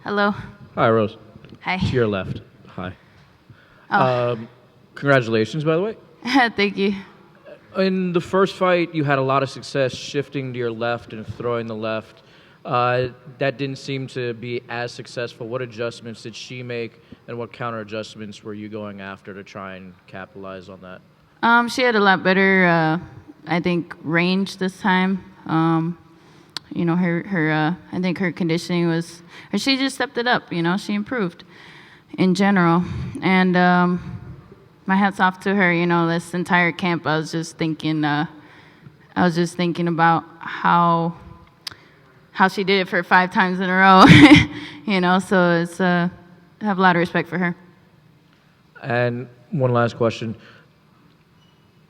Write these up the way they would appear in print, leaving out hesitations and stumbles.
Hello. Hi, Rose. Hi. To your left. Hi. Oh, Congratulations, by the way. thank you. In the first fight, you had a lot of success shifting to your left and throwing the left. That didn't seem to be as successful. What adjustments did she make, and what counter adjustments were you going after to try and capitalize on that? She had a lot better, I think, range this time. I think her conditioning was, or she just stepped it up. She improved in general, and my hats off to her. This entire camp, I was just thinking about how she did it for 5 times in a row. So it's I have a lot of respect for her. And one last question.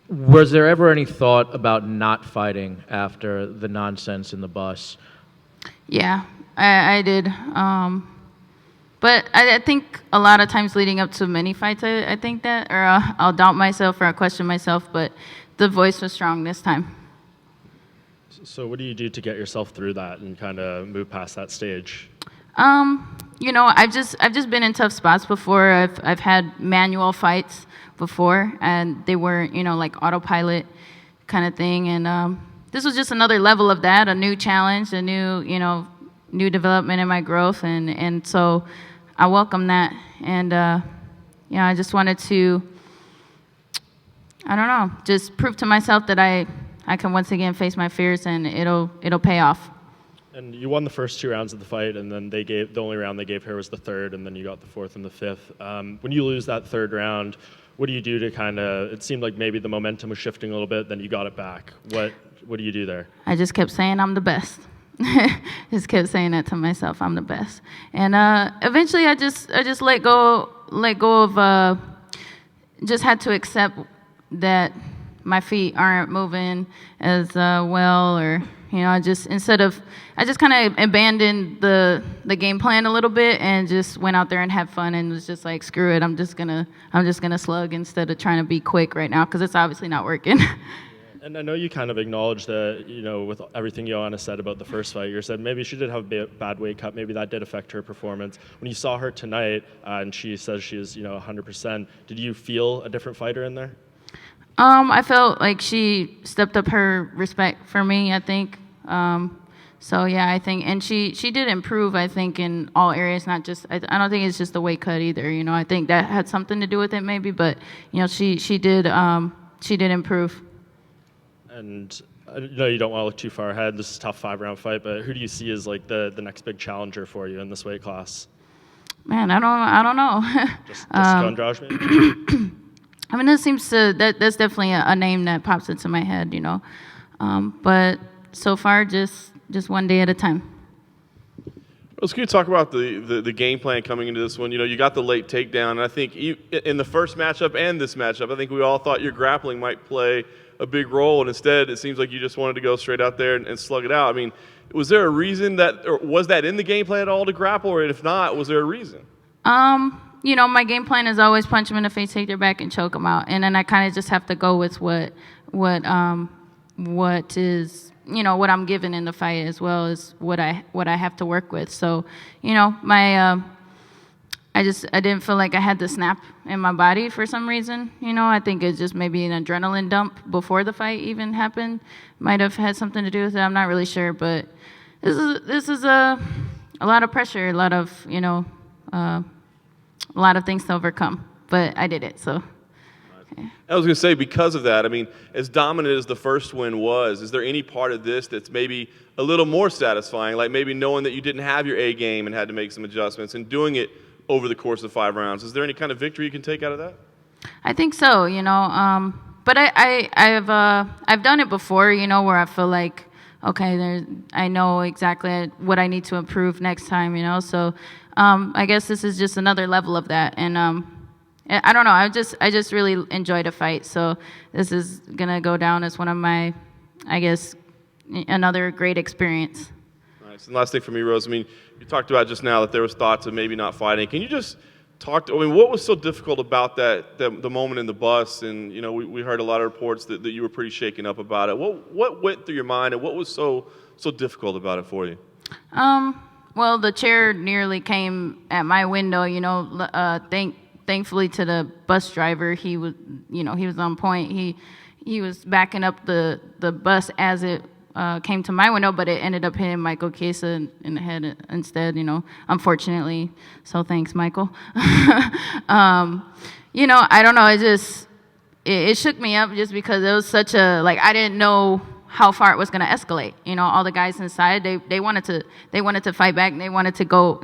Was there ever any thought about not fighting after the nonsense in the bus? Yeah, I did. But I think a lot of times leading up to many fights, I think that, or I'll doubt myself or I'll question myself, but the voice was strong this time. So what do you do to get yourself through that and kind of move past that stage? I've just been in tough spots before. I've had manual fights before, and they were, like autopilot kind of thing. And this was just another level of that, a new challenge, a new development in my growth, and so I welcome that. And I just wanted to, just prove to myself that I can once again face my fears, and it'll pay off. And you won the first 2 rounds of the fight, and then the only round they gave her was the third, and then you got the fourth and the fifth. When you lose that third round, what do you do to kind of? It seemed like maybe the momentum was shifting a little bit, then you got it back. What do you do there? I just kept saying I'm the best. Just kept saying that to myself. I'm the best. And eventually, I just let go of. Just had to accept that my feet aren't moving as well, or I just kind of abandoned the game plan a little bit and just went out there and had fun and was just like, screw it, I'm just gonna slug instead of trying to be quick right now because it's obviously not working. And I know you kind of acknowledged that, with everything Joanna said about the first fight, you said maybe she did have a bad weight cut, maybe that did affect her performance. When you saw her tonight and she says she is 100%, did you feel a different fighter in there? I felt like she stepped up her respect for me, I think. So yeah, I think, and she did improve, I think, in all areas, not just, I don't think it's just the weight cut either, I think that had something to do with it maybe, but, she did improve. And I know you don't want to look too far ahead, this is a tough 5-round fight, but who do you see as like the next big challenger for you in this weight class? Man, I don't know. Just Andrade maybe? I mean, that's definitely a name that pops into my head, but so far, just one day at a time. Let's can you talk about the game plan coming into this one? You got the late takedown, and I think in the first matchup and this matchup, I think we all thought your grappling might play a big role, and instead it seems like you just wanted to go straight out there and slug it out. I mean, was there a reason or was that in the game plan at all to grapple, or if not, was there a reason? My game plan is always punch them in the face, take their back, and choke them out, and then I kind of just have to go with what is what I'm given in the fight as well as what I have to work with. So I didn't feel like I had the snap in my body for some reason. I think it's just maybe an adrenaline dump before the fight even happened. Might have had something to do with it. I'm not really sure, but this is a lot of pressure, a lot of things to overcome. But I did it, so. Okay. I was going to say, because of that, I mean, as dominant as the first win was, is there any part of this that's maybe a little more satisfying, like maybe knowing that you didn't have your A game and had to make some adjustments and doing it over the course of 5 rounds? Is there any kind of victory you can take out of that? I think so, but I've done it before, where I feel like, okay, I know exactly what I need to improve next time, so I guess this is just another level of that, and I don't know, I just really enjoyed a fight, so this is gonna go down as one of my, I guess, another great experience. Nice. And last thing for me, Rose, I mean, you talked about just now that there was thoughts of maybe not fighting. Can you just what was so difficult about the moment in the bus? And, we heard a lot of reports that you were pretty shaken up about it. What went through your mind, and what was so difficult about it for you? well, the chair nearly came at my window. Thankfully to the bus driver, he was on point. He was backing up the bus as it came to my window, but it ended up hitting Michael Chiesa in the head instead. Unfortunately. So thanks, Michael. I don't know. It shook me up just because it was such a I didn't know how far it was going to escalate. All the guys inside, they wanted to fight back and they wanted to go,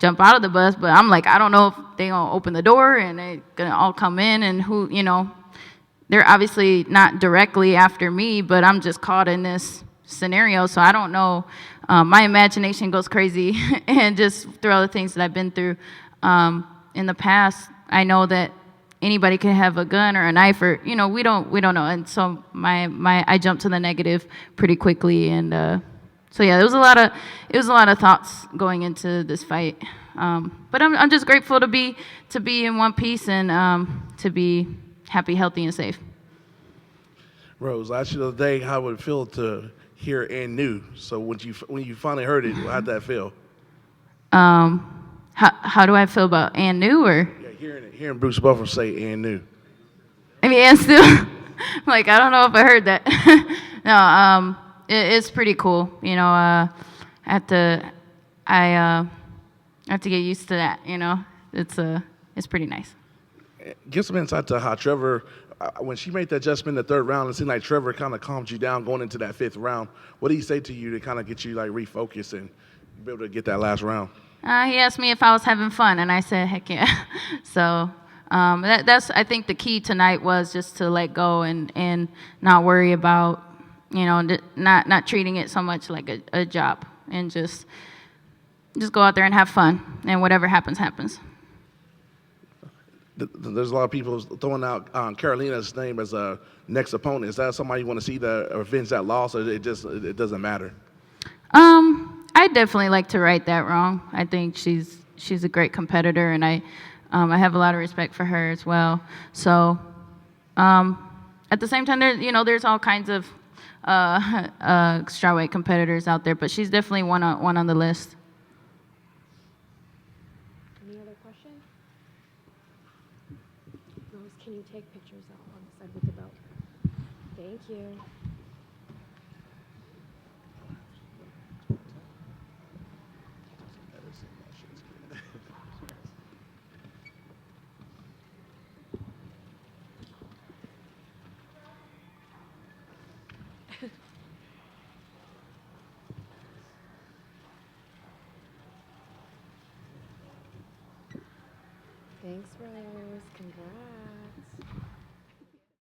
jump out of the bus. But I'm like, I don't know if they're going to open the door and they're going to all come in and who, they're obviously not directly after me, but I'm just caught in this scenario. So I don't know. My imagination goes crazy and just through all the things that I've been through in the past, I know that anybody could have a gun or a knife or, we don't know. And so I jumped to the negative pretty quickly. And so yeah, it was a lot of thoughts going into this fight. But I'm just grateful to be in one piece and to be happy, healthy, and safe. Rose, I asked you the other day how it would feel to hear and new. So when you finally heard it, how'd that feel? How do I feel about and new or? Yeah, hearing Bruce Buffer say and new. I mean, and still, I don't know if I heard that. No, it's pretty cool. I have to get used to that. It's pretty nice. Give some insight to how Trevor, when she made that adjustment in the third round, it seemed like Trevor kind of calmed you down going into that fifth round. What did he say to you to kind of get you refocused and be able to get that last round? He asked me if I was having fun, and I said, heck yeah. So that's I think the key tonight was just to let go and not worry about, not treating it so much like a job and just go out there and have fun, and whatever happens, happens. There's a lot of people throwing out Carolina's name as a next opponent. Is that somebody you want to see to avenge that loss, or it doesn't matter? I definitely like to right that wrong. I think she's a great competitor, and I have a lot of respect for her as well. So, at the same time, there's all kinds of strawweight competitors out there, but she's definitely one on the list. Any other questions? Rose, can you take pictures on the side with the belt? Thank you. Thanks, Rose.